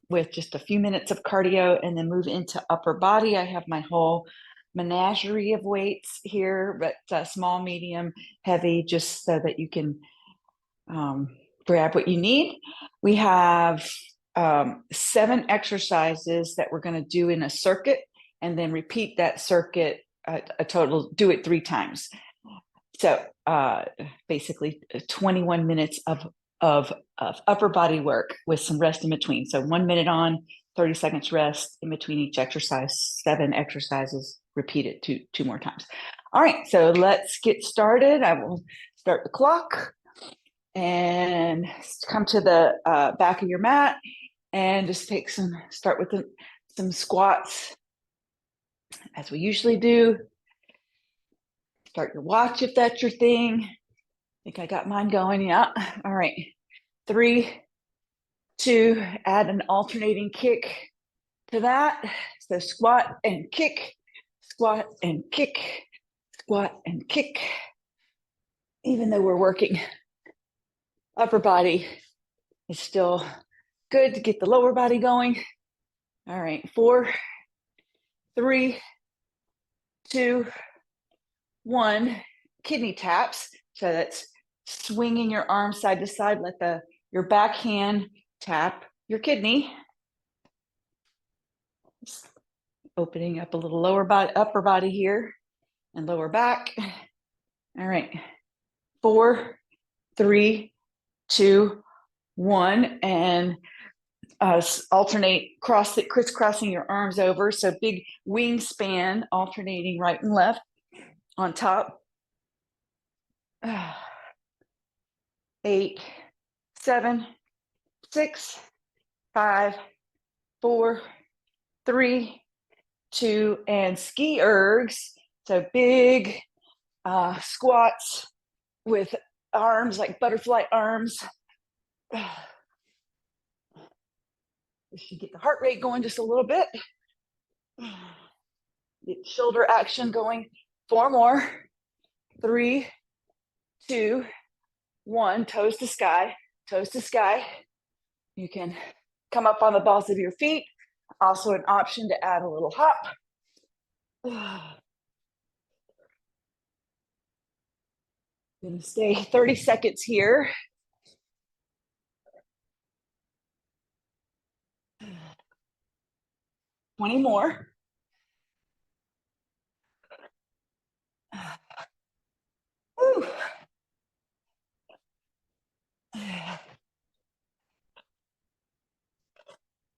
with just a few minutes of cardio and then move into upper body. I have my whole menagerie of weights here, but small, medium, heavy, just so that you can grab what you need. We have 7 exercises that we're going to do in a circuit and then repeat that circuit a total, do it 3 times. So basically 21 minutes of upper body work with some rest in between. So 1 minute on, 30 seconds rest in between each exercise, 7 exercises, repeat it two more times. All right, so let's get started. I will start the clock and come to the back of your mat and just start with some squats as we usually do. Start your watch if that's your thing. I think I got mine going. Yeah. All right. 3, 2, add an alternating kick to that. So squat and kick, squat and kick, squat and kick. Even though we're working upper body, it's still good to get the lower body going. All right. 4, 3, 2, 1. Kidney taps. So that's swinging your arm side to side. Let your back hand tap your kidney. Just opening up a little upper body here and lower back. All right. 4, 3, 2, 1. And alternate crisscrossing your arms over. So big wingspan, alternating right and left on top. 8, 7, 6, 5, 4, 3, 2, and ski ergs. So big squats with arms like butterfly arms. We should get the heart rate going just a little bit. Get shoulder action going. 4 more. 3, 2, 1. Toes to sky. Toes to sky. You can come up on the balls of your feet. Also an option to add a little hop. Gonna stay 30 seconds here. 20 more. Woo.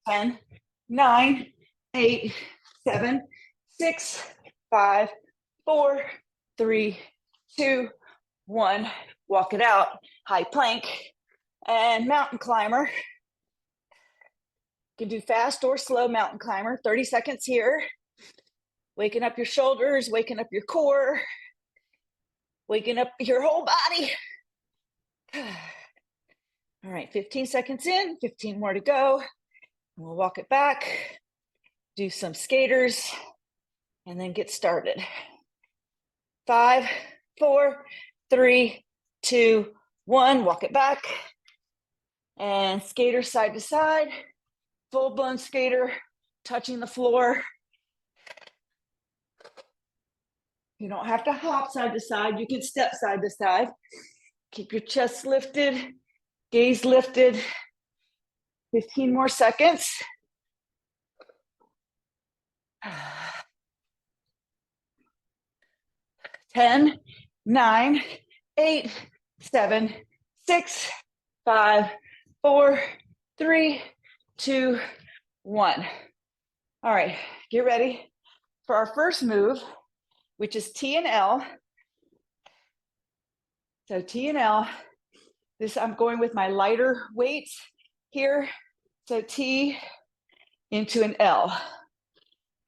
10, 9, 8, 7, 6, 5, 4, 3, 2, 1. Walk it out. High plank and mountain climber. You can do fast or slow mountain climber. 30 seconds here. Waking up your shoulders, waking up your core, waking up your whole body. All right, 15 seconds in, 15 more to go. We'll walk it back, do some skaters, and then get started. 5, 4, 3, 2, 1. Walk it back. And skater side to side, full-blown skater, touching the floor. You don't have to hop side to side. You can step side to side. Keep your chest lifted, gaze lifted. 15 more seconds. 10, 9, 8, 7, 6, 5, 4, 3, 2, 1. All right, get ready for our first move, which is T and L. So T and L, I'm going with my lighter weights here. So T into an L.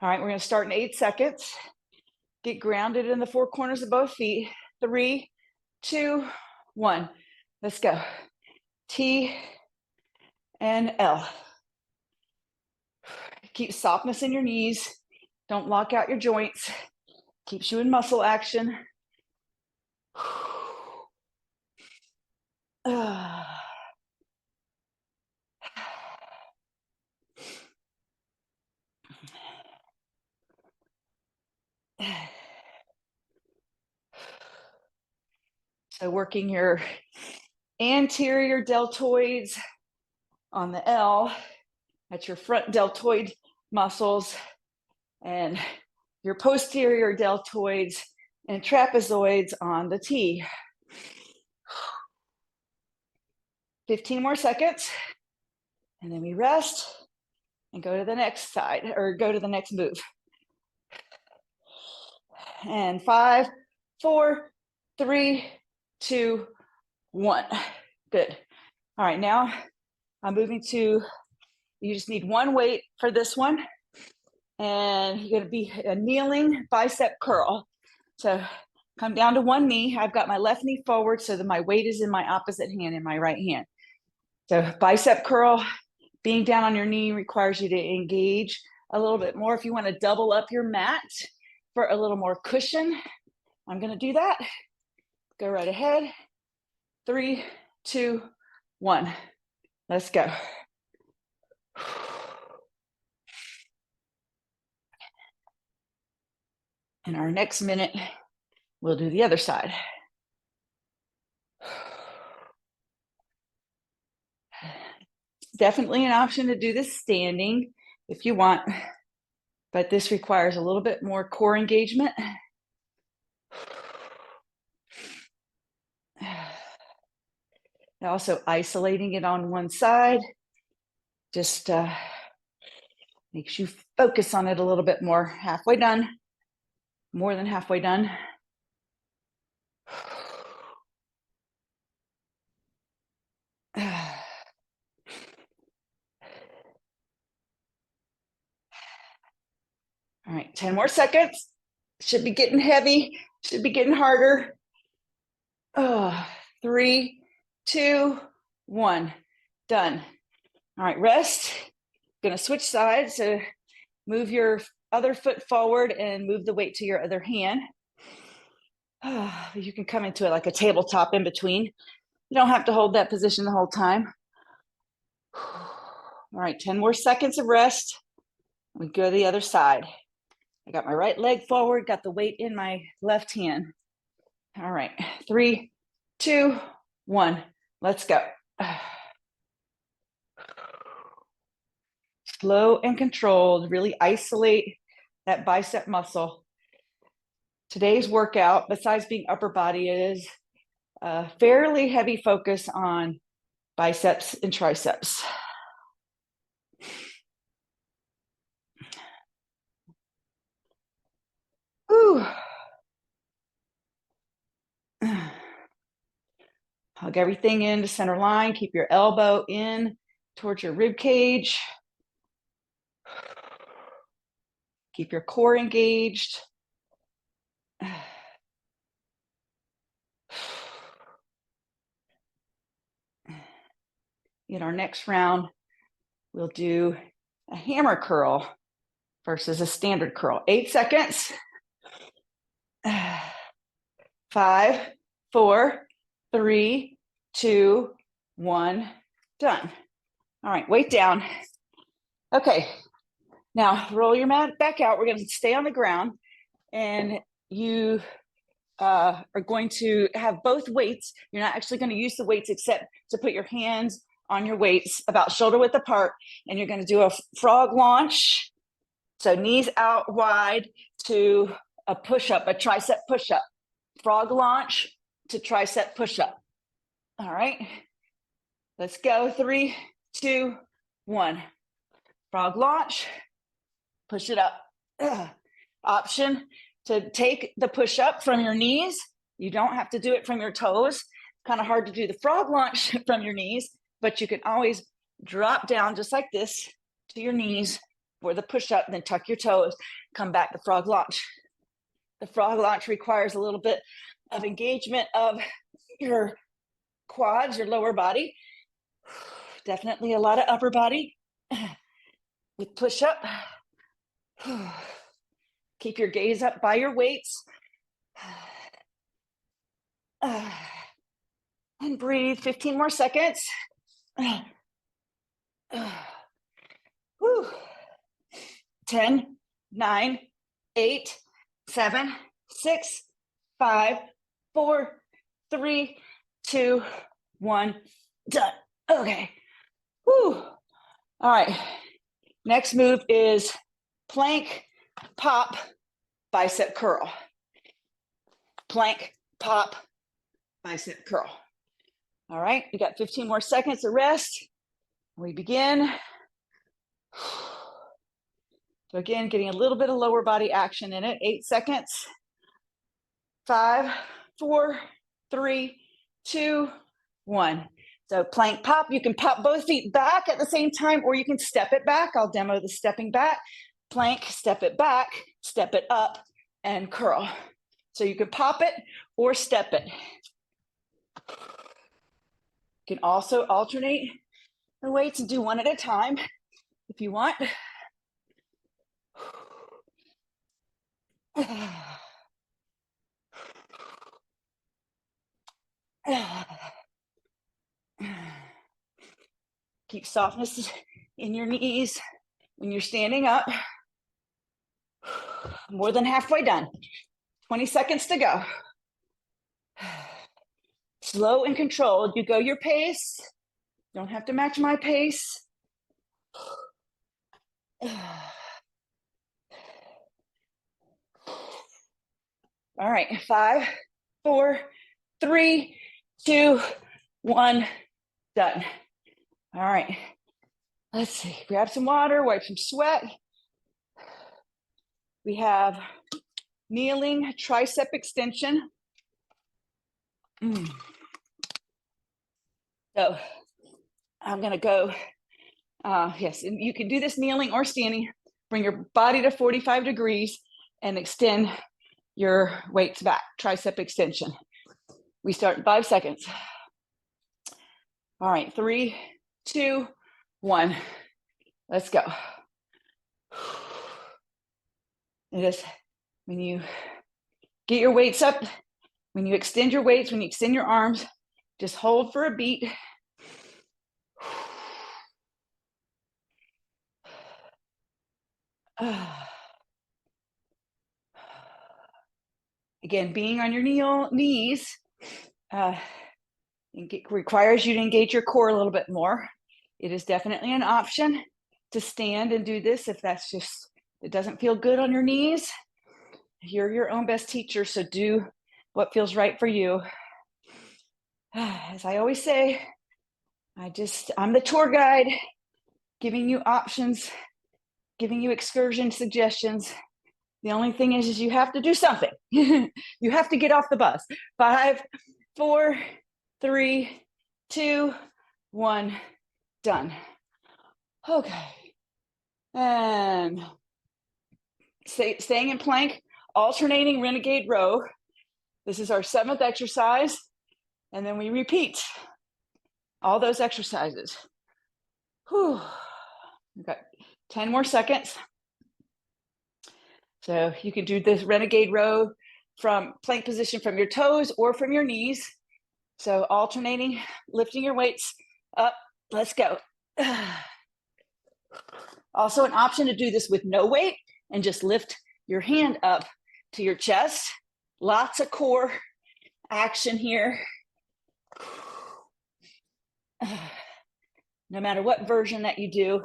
All right, we're going to start in 8 seconds. Get grounded in the 4 corners of both feet. 3, 2, 1. Let's go. T and L. Keep softness in your knees. Don't lock out your joints. Keeps you in muscle action. So working your anterior deltoids on the L, that's your front deltoid muscles, and your posterior deltoids and trapezoids on the T. 15 more seconds, and then we rest and go to the next side, or go to the next move. And 5, 4, 3, 2, 1. Good. All right, now I'm moving to, you just need one weight for this one. And you're gonna be a kneeling bicep curl. So come down to one knee. I've got my left knee forward so that my weight is in my opposite hand, in my right hand. So bicep curl, being down on your knee requires you to engage a little bit more. If you want to double up your mat for a little more cushion, I'm going to do that. Go right ahead. 3, 2, 1. Let's go. In our next minute, we'll do the other side. Definitely an option to do this standing if you want, but this requires a little bit more core engagement. Also isolating it on one side just makes you focus on it a little bit more. Halfway done, more than halfway done. All right, 10 more seconds. Should be getting heavy, should be getting harder. 3, 2, 1, done. All right, rest. Gonna switch sides, so move your other foot forward and move the weight to your other hand. You can come into it like a tabletop in between. You don't have to hold that position the whole time. All right, 10 more seconds of rest. We go to the other side. I got my right leg forward, got the weight in my left hand. All right, 3, 2, 1, let's go. Slow and controlled, really isolate that bicep muscle. Today's workout, besides being upper body, is a fairly heavy focus on biceps and triceps. Ooh. Hug everything into center line. Keep your elbow in towards your rib cage. Keep your core engaged. In our next round, we'll do a hammer curl versus a standard curl. 8 seconds. 5, 4, 3, 2, 1, done. All right, weight down. Okay, now roll your mat back out. We're going to stay on the ground, and you are going to have both weights. You're not actually going to use the weights except to put your hands on your weights about shoulder width apart, and you're going to do a frog launch. So knees out wide to a push-up, a tricep push-up. Frog launch to tricep push-up. All right, let's go. 3, 2, 1. Frog launch, push it up. Option to take the push-up from your knees. You don't have to do it from your toes. Kind of hard to do the frog launch from your knees, but you can always drop down just like this to your knees for the push-up, then tuck your toes, come back to frog launch. The frog launch requires a little bit of engagement of your quads, your lower body. Definitely a lot of upper body with push-up. Keep your gaze up by your weights. And breathe. 15 more seconds. 10, 9, 8, 7, 6, 5, 4, 3, 2, 1, done. Okay. Whew. All right. Next move is plank, pop, bicep curl. Plank, pop, bicep curl. All right, we got 15 more seconds of rest. We begin. So again, getting a little bit of lower body action in it. 8 seconds. 5, 4, 3, 2, 1. So plank pop, you can pop both feet back at the same time, or you can step it back. I'll demo the stepping back. Plank, step it back, step it up, and curl. So you can pop it or step it. You can also alternate the weights and do one at a time if you want. Keep softness in your knees when you're standing up. More than halfway done. 20 seconds to go. Slow and controlled. You go your pace. Don't have to match my pace. All right, 5, 4, 3, 2, 1, done. All right, let's see. Grab some water, wipe some sweat. We have kneeling tricep extension. So I'm gonna go, yes, and you can do this kneeling or standing. Bring your body to 45 degrees and extend your weights back, tricep extension. We start in 5 seconds. All right, 3, 2, 1. Let's go. And just when you get your weights up, when you extend your weights, when you extend your arms, just hold for a beat. Again, being on your knees requires you to engage your core a little bit more. It is definitely an option to stand and do this if that's just, it doesn't feel good on your knees. You're your own best teacher, so do what feels right for you. As I always say, I'm the tour guide, giving you options, giving you excursion suggestions. The only thing is you have to do something. You have to get off the bus. 5, 4, 3, 2, 1, done. Okay. And staying in plank, alternating renegade row. This is our 7th exercise. And then we repeat all those exercises. Whew. We've got 10 more seconds. So you can do this renegade row from plank position from your toes or from your knees. So alternating, lifting your weights up. Let's go. Also an option to do this with no weight and just lift your hand up to your chest. Lots of core action here. No matter what version that you do.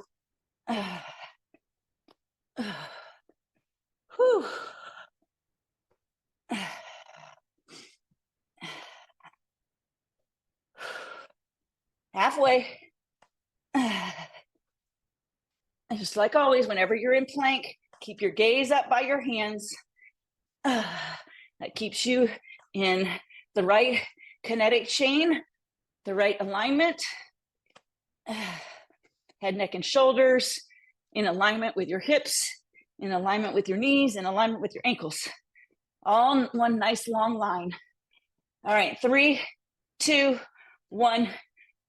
Whew. Halfway. Just like always, whenever you're in plank, keep your gaze up by your hands. That keeps you in the right kinetic chain, the right alignment. Head, neck, and shoulders in alignment with your hips, in alignment with your knees, in alignment with your ankles. All in one nice long line. All right, 3, 2, 1,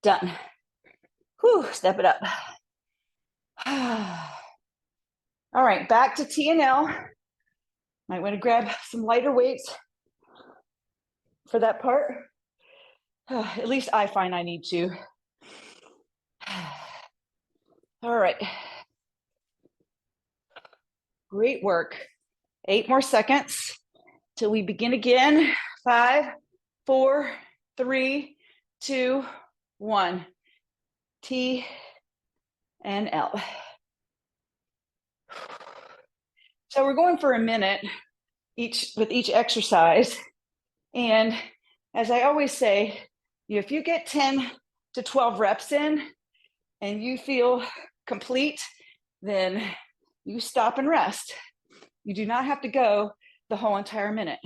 done. Whew, step it up. All right, back to T&L. Might want to grab some lighter weights for that part. At least I find I need to. All right. Great work. 8 more seconds till we begin again. 5, 4, 3, 2, 1. T and L. So we're going for a minute with each exercise. And as I always say, if you get 10 to 12 reps in and you feel complete, then you stop and rest. You do not have to go the whole entire minute.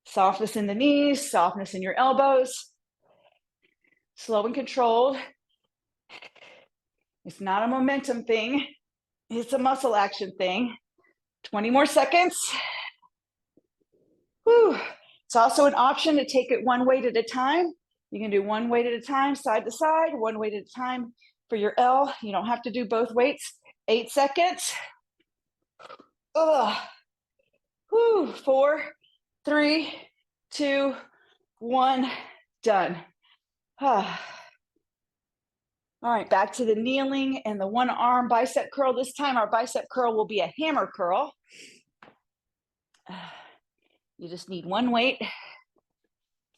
Softness in the knees, softness in your elbows, slow and controlled. It's not a momentum thing. It's a muscle action thing. 20 more seconds. Whew. It's also an option to take it one weight at a time. You can do one weight at a time, side to side, one weight at a time for your L. You don't have to do both weights. 8 seconds. Ugh. Whew. 4, 3, 2, 1. Done. All right, back to the kneeling and the one arm bicep curl. This time our bicep curl will be a hammer curl. You just need one weight.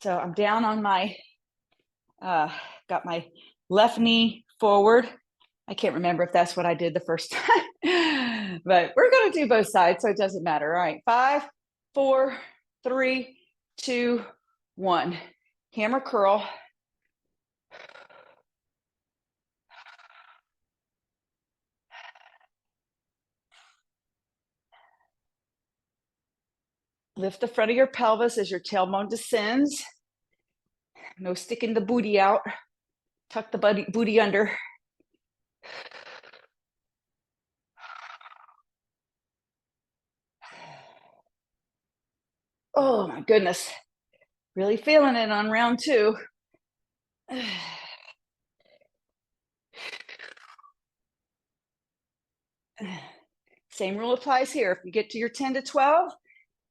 So I'm down on my, got my left knee forward. I can't remember if that's what I did the first time, but we're going to do both sides, so it doesn't matter. All right, 5, 4, 3, 2, 1. Hammer curl. Lift the front of your pelvis as your tailbone descends. No sticking the booty out. Tuck the booty under. Oh my goodness. Really feeling it on round 2. Same rule applies here. If you get to your 10 to 12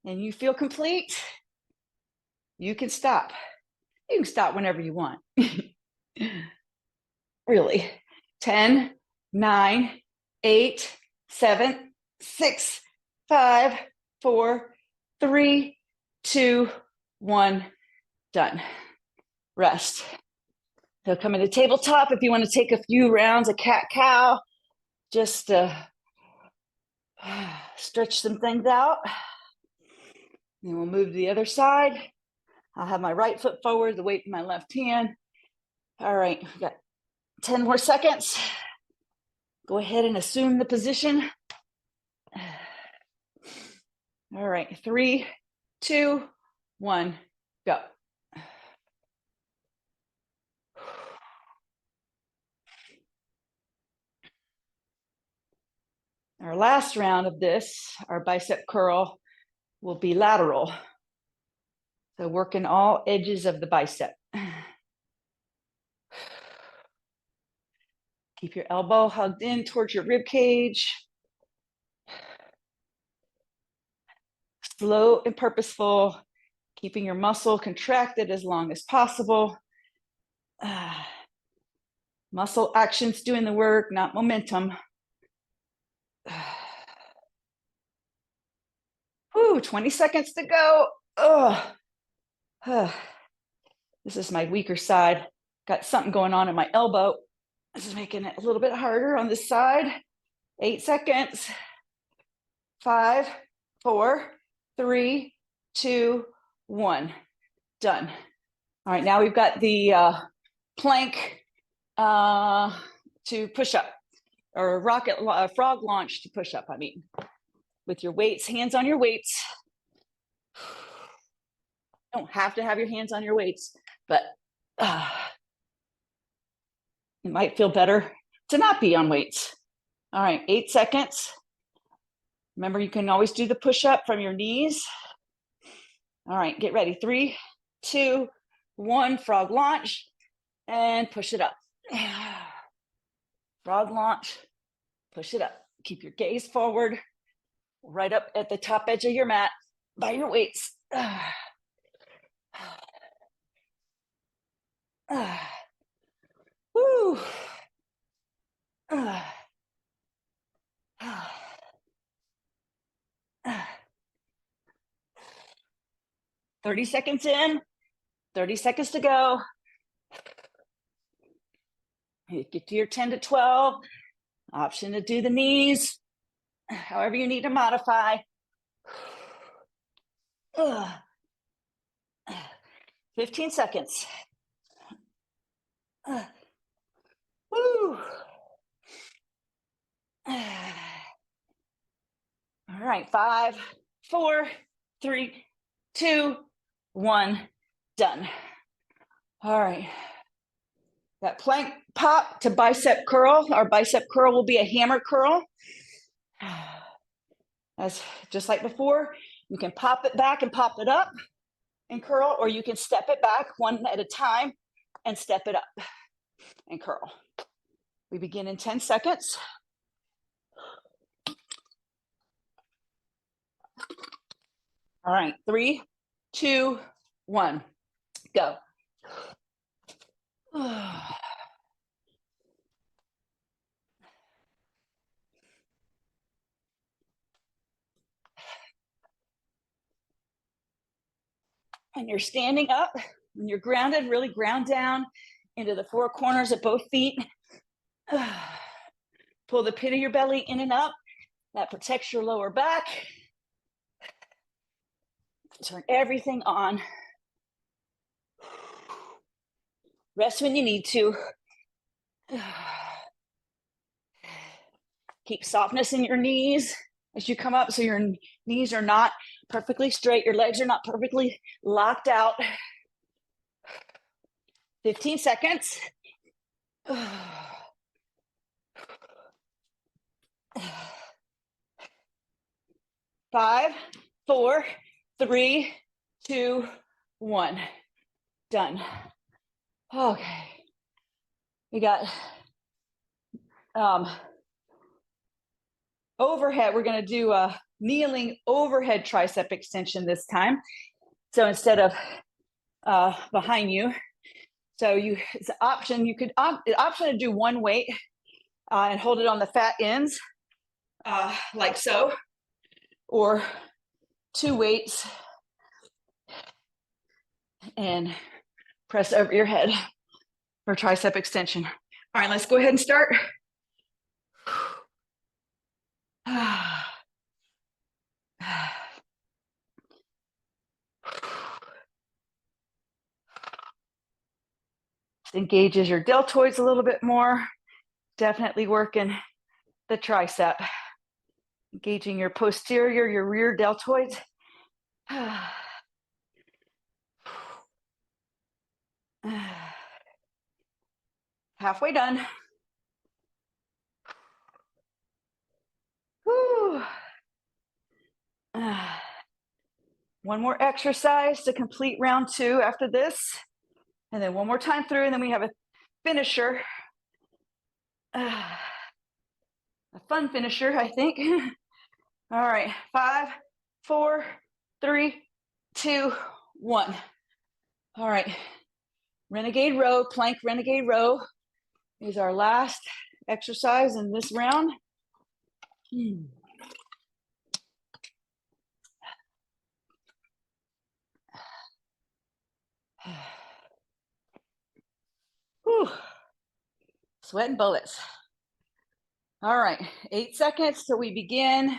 and you feel complete, you can stop. You can stop whenever you want. Really. 10, 9, 8, 7, 6, 5, 4, 3, 2, 1. Done. Rest. So come into tabletop if you want to take a few rounds of cat-cow. Just stretch some things out. Then we'll move to the other side. I'll have my right foot forward, the weight in my left hand. All right, we've got 10 more seconds. Go ahead and assume the position. All right, 3, 2, 1, go. Our last round of this, our bicep curl, will be lateral. So working all edges of the bicep. Keep your elbow hugged in towards your rib cage. Slow and purposeful, keeping your muscle contracted as long as possible. Muscle action's doing the work, not momentum. Ooh, 20 seconds to go. This is my weaker side. Got something going on in my elbow. This is making it a little bit harder on this side. 8 seconds. 5, 4, 3, 2, 1. Done. All right, now we've got the plank to push up, or frog launch to push up, I mean. With your weights, hands on your weights. You don't have to have your hands on your weights, but it might feel better to not be on weights. All right, 8 seconds. Remember, you can always do the push-up from your knees. All right, get ready. 3, 2, 1, frog launch, and push it up. Frog launch, push it up. Keep your gaze forward, right up at the top edge of your mat by your weights. Woo. 30 seconds in, 30 seconds to go. You get to your 10 to 12. Option to do the knees, however you need to modify. 15 seconds. Woo. All right, 5, 4, 3, 2, 1, done. All right. That plank pop to bicep curl. Our bicep curl will be a hammer curl. As just like before, you can pop it back and pop it up and curl, or you can step it back one at a time and step it up and curl. We begin in 10 seconds. All right, 3, 2, 1, go. And you're standing up, and you're grounded, really ground down into the four corners of both feet. Pull the pit of your belly in and up. That protects your lower back. Turn everything on. Rest when you need to. Keep softness in your knees as you come up, so your knees are not perfectly straight. Your legs are not perfectly locked out. 15 seconds. 5, 4, 3, 2, 1. Done. Okay. We got overhead. We're going to do a kneeling overhead tricep extension this time. So instead of behind you, so it's an option. You could option to do one weight and hold it on the fat ends, like so, or 2 weights and press over your head for tricep extension. All right, let's go ahead and start. Engages your deltoids a little bit more. Definitely working the tricep. Engaging your posterior, your rear deltoids. Halfway done. Whew. One more exercise to complete round 2 after this. And then one more time through, and then we have a finisher. A fun finisher, I think. All right, 5, 4, 3, 2, 1. All right, renegade row, plank renegade row is our last exercise in this round. Whew. Sweating bullets. All right, 8 seconds till we begin.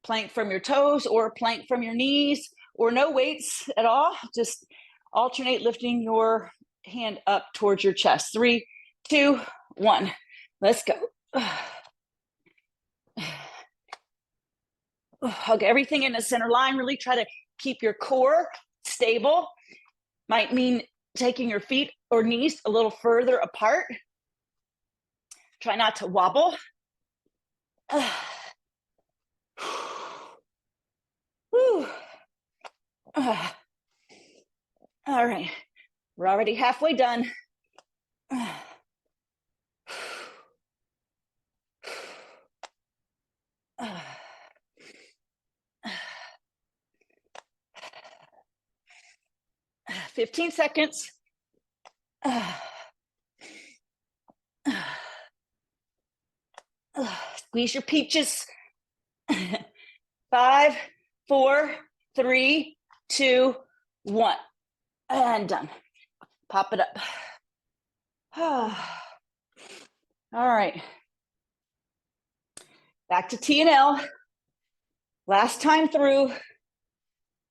Plank from your toes or plank from your knees, or no weights at all. Just alternate lifting your hand up towards your chest. 3, 2, 1. Let's go. Hug everything in the center line. Really try to keep your core stable. Might mean taking your feet or knees a little further apart. Try not to wobble. All right, we're already halfway done. 15 seconds. Squeeze your peaches. 5, 4, 3, 2, 1, and done. Pop it up. All right. Back to T&L. Last time through.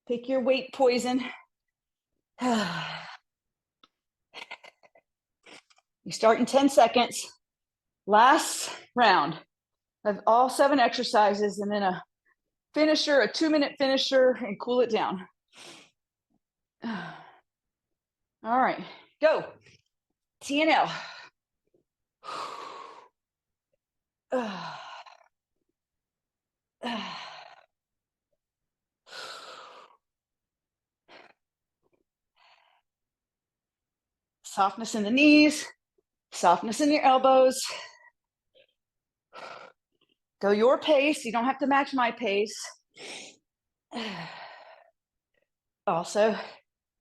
Pick your weight poison. You start in 10 seconds. Last round of all 7 exercises, and then a finisher, a 2-minute finisher, and cool it down. All right, go. T&L. Softness in the knees, softness in your elbows. Go your pace. You don't have to match my pace. Also,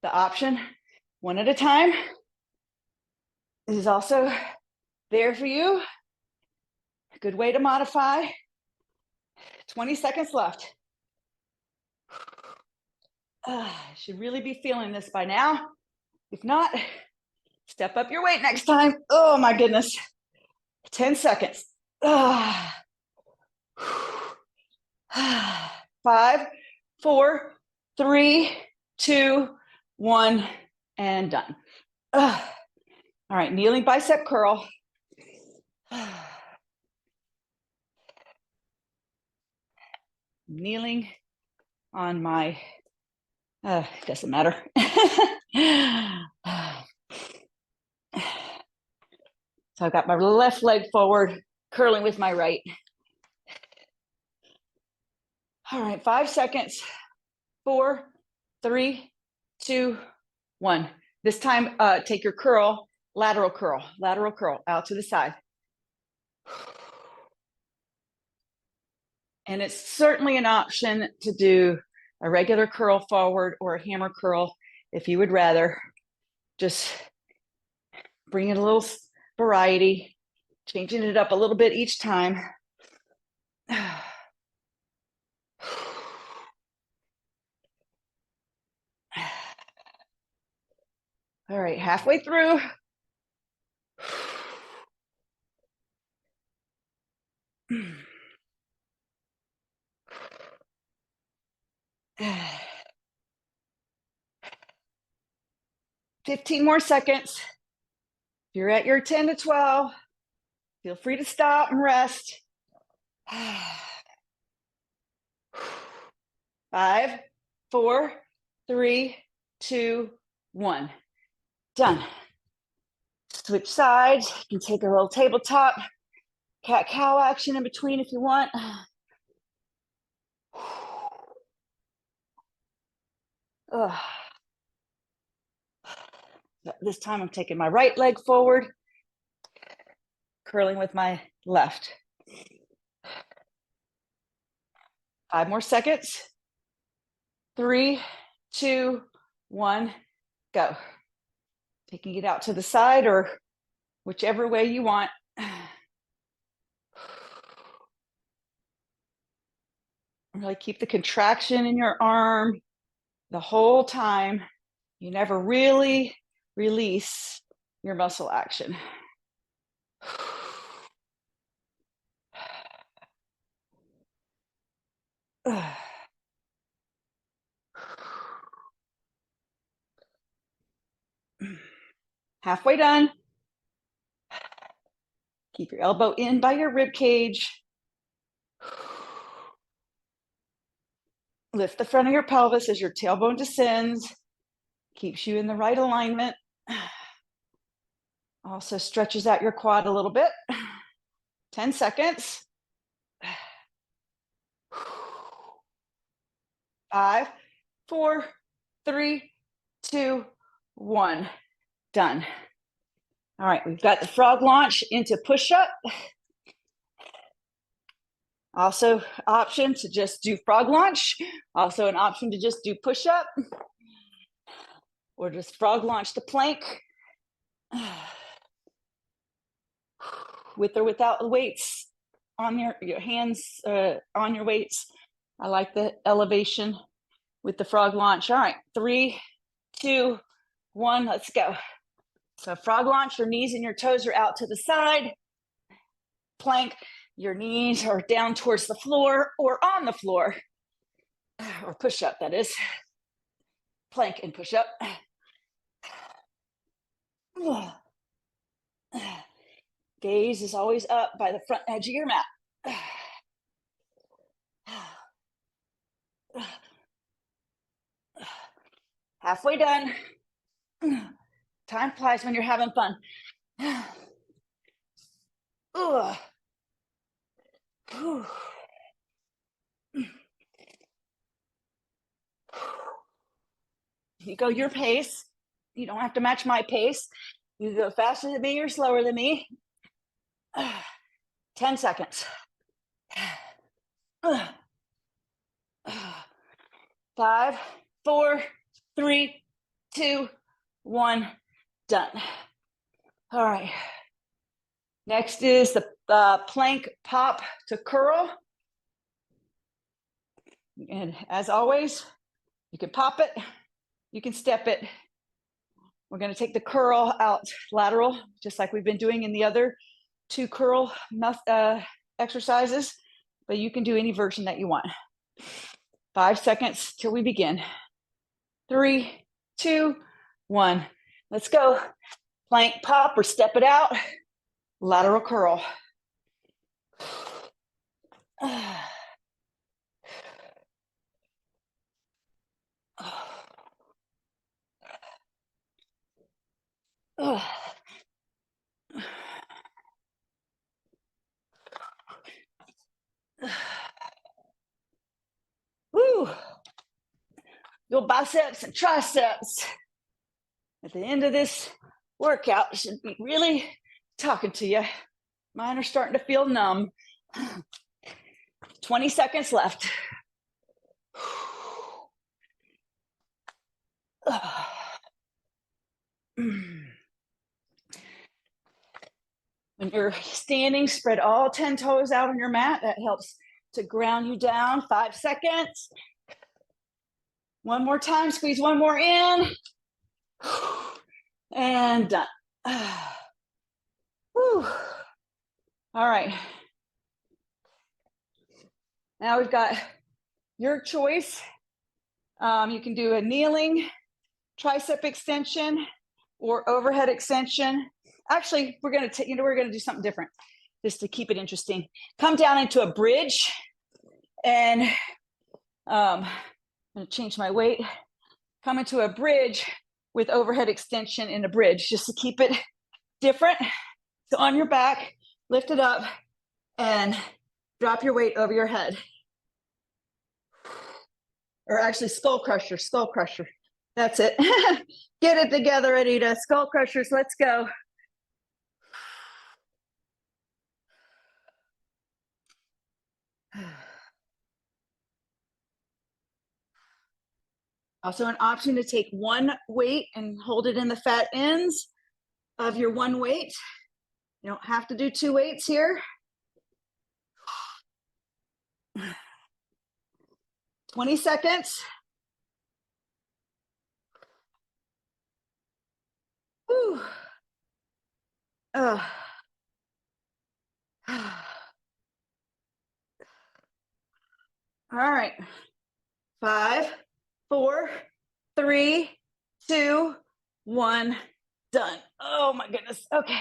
the option, 1 at a time, is also there for you. A good way to modify. 20 seconds left. Should really be feeling this by now. If not, step up your weight next time. Oh my goodness. 10 seconds. 5, 4, 3, 2, 1, and done. All right, kneeling bicep curl. Kneeling on my, doesn't matter. So I've got my left leg forward, curling with my right. All right, 5 seconds. 4, 3, 2, 1. This time, take your curl, lateral curl out to the side. And it's certainly an option to do a regular curl forward or a hammer curl if you would rather. Just bring in a little variety, changing it up a little bit each time. All right, halfway through. $15 more seconds. If you're at your 10 to 12, feel free to stop and rest. 5, 4, 3, 2, 1. Done. Switch sides. You can take a little tabletop cat-cow action in between if you want. This time I'm taking my right leg forward, curling with my left. 5 more seconds. 3, 2, 1, go. Taking it out to the side or whichever way you want. Really keep the contraction in your arm the whole time. You never really release your muscle action. Halfway done. Keep your elbow in by your rib cage. Lift the front of your pelvis as your tailbone descends. Keeps you in the right alignment. Also stretches out your quad a little bit. 10 seconds. 5, 4, 3, 2, 1. Done. All right, we've got the frog launch into push-up. Also option to just do frog launch. Also an option to just do push-up. Or just frog launch to plank. With or without the weights on your hands, on your weights. I like the elevation with the frog launch. All right, 3, 2, 1, let's go. So frog launch, your knees and your toes are out to the side. Plank, your knees are down towards the floor or on the floor, or push up, that is. Plank and push up. Gaze is always up by the front edge of your mat. Halfway done. Time flies when you're having fun. You go your pace. You don't have to match my pace. You go faster than me or slower than me. 10 seconds. 5, 4, 3, 2, 1, done. All right. Next is the plank pop to curl. And as always, you can pop it, you can step it. We're going to take the curl out lateral, just like we've been doing in the other 2 curl exercises, but you can do any version that you want. 5 seconds till we begin. 3, 2, 1. Let's go. Plank pop or step it out. Lateral curl. Woo! Your biceps and triceps at the end of this workout should be really talking to you. Mine are starting to feel numb. 20 seconds left. When you're standing, spread all 10 toes out on your mat. That helps to ground you down. 5 seconds. One more time, squeeze one more in. And done. Whew. All right. Now we've got your choice. You can do a kneeling tricep extension or overhead extension. Actually, we're going to do something different just to keep it interesting. Come down into a bridge, and I'm going to change my weight. Come into a bridge with overhead extension in a bridge, just to keep it different. So on your back, lift it up and drop your weight over your head. Or actually skull crusher. That's it. Get it together, Anita. Skull crushers, let's go. Also an option to take one weight and hold it in the fat ends of your one weight. You don't have to do 2 weights here. 20 seconds. Whew. All right. 5, 4, 3, 2, 1, done. Oh my goodness. Okay.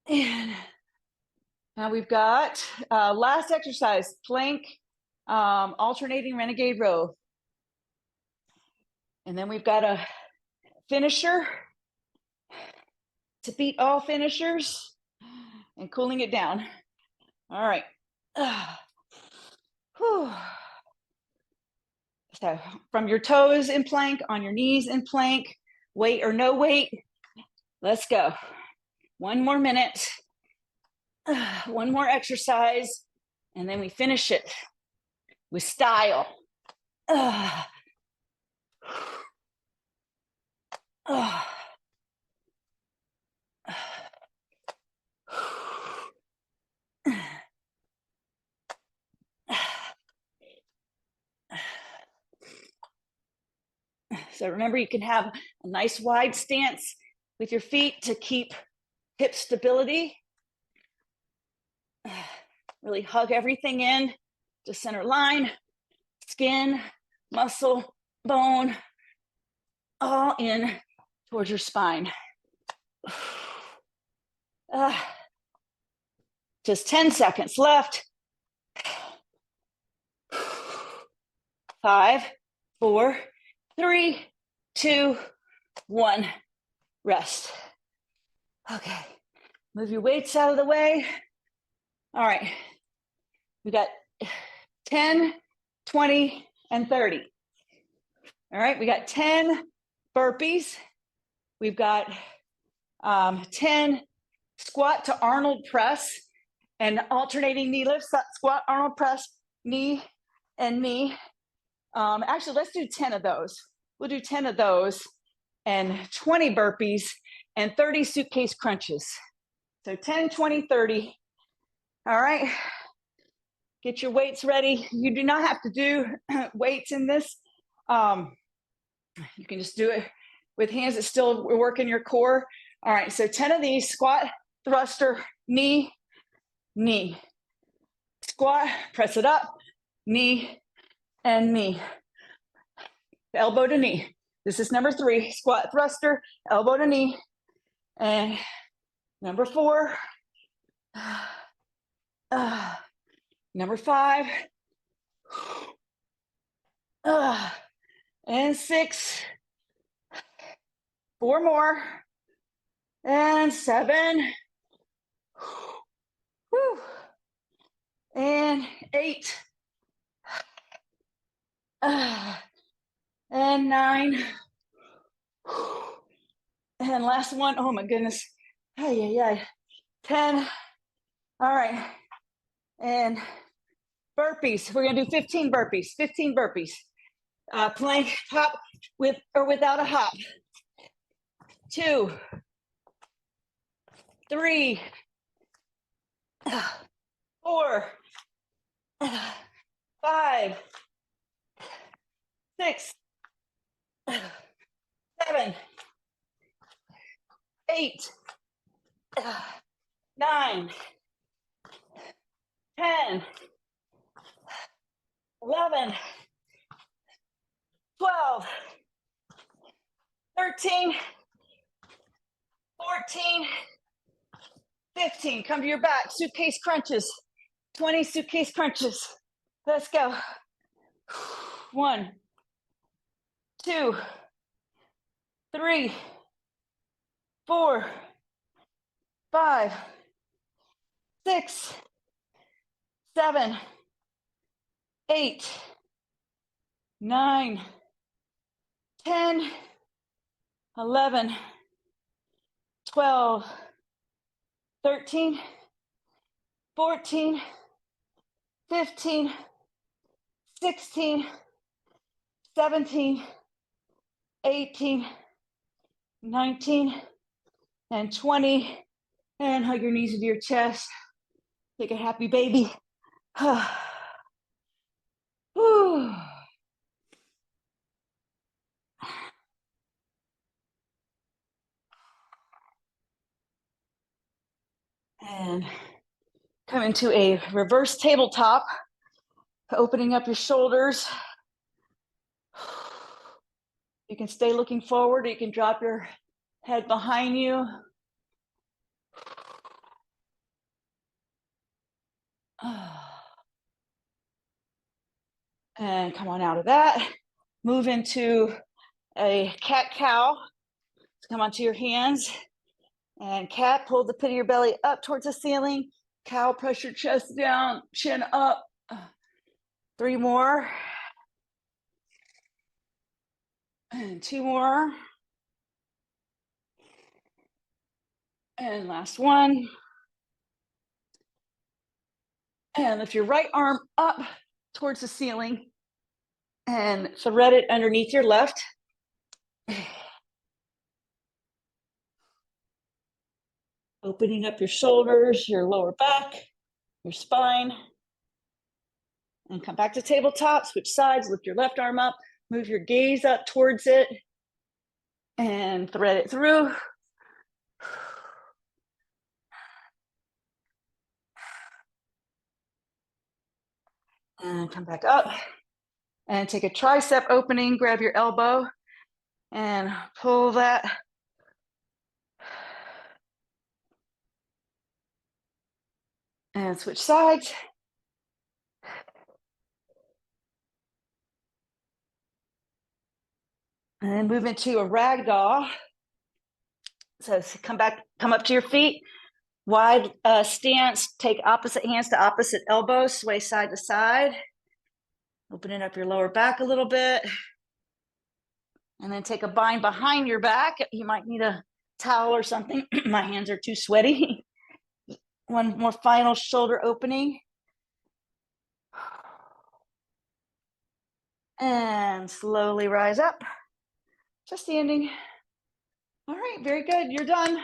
And now we've got last exercise, plank, alternating renegade row. And then we've got a finisher to beat all finishers and cooling it down. All right. So from your toes in plank, on your knees in plank, weight or no weight, let's go. 1 more minute, 1 more exercise, and then we finish it with style. So remember, you can have a nice wide stance with your feet to keep hip stability. Really hug everything in to center line, skin, muscle, bone, all in towards your spine. Just 10 seconds left. 5, 4, 3, 2, 1. Rest. Okay. Move your weights out of the way. All right. We got 10, 20, and 30. All right. We got 10 burpees. We've got 10 squat to Arnold press and alternating knee lifts. Squat, Arnold press, knee, and knee. Actually, let's do 10 of those. We'll do 10 of those and 20 burpees and 30 suitcase crunches. So 10, 20, 30. All right. Get your weights ready. You do not have to do weights in this. You can just do it with hands that still work in your core. All right. So 10 of these: squat, thruster, knee, knee. Squat, press it up, knee, and knee. Elbow to knee. This is number 3. Squat, thruster, elbow to knee. And number 4. Number 5. And 6. 4 more. And 7. Whew. And 8. And 9. And last one. Oh my goodness. 10. All right. And burpees. We're gonna do 15 burpees. 15 burpees. Plank hop with or without a hop. 2, 3, 4, 5, 6, 7, 8, 9, 10, 11, 12, 13, 14, 15. Come to your back. Suitcase crunches. 20 suitcase crunches. Let's go. 1, 2, 3, 4, 5, 6, 7, 8, 9, 10, 11, 12, 13, 14, 15, 16, 17, 18, 19, and 20. And hug your knees into your chest. Take a happy baby. And come into a reverse tabletop, opening up your shoulders. You can stay looking forward, or you can drop your head behind you. And come on out of that. Move into a cat-cow. So come onto your hands. And cat, pull the pit of your belly up towards the ceiling. Cow, press your chest down, chin up. 3 more. And 2 more. And last one. And lift your right arm up towards the ceiling and thread it underneath your left. Opening up your shoulders, your lower back, your spine. And come back to tabletop, switch sides, lift your left arm up, Move your gaze up towards it and thread it through. And come back up and take a tricep opening, grab your elbow and pull that. And switch sides. And then move into a ragdoll. So come up to your feet, wide stance, take opposite hands to opposite elbows, sway side to side, opening up your lower back a little bit. And then take a bind behind your back. You might need a towel or something. My hands are too sweaty. One more final shoulder opening. And slowly rise up. Just standing. All right, very good. You're done.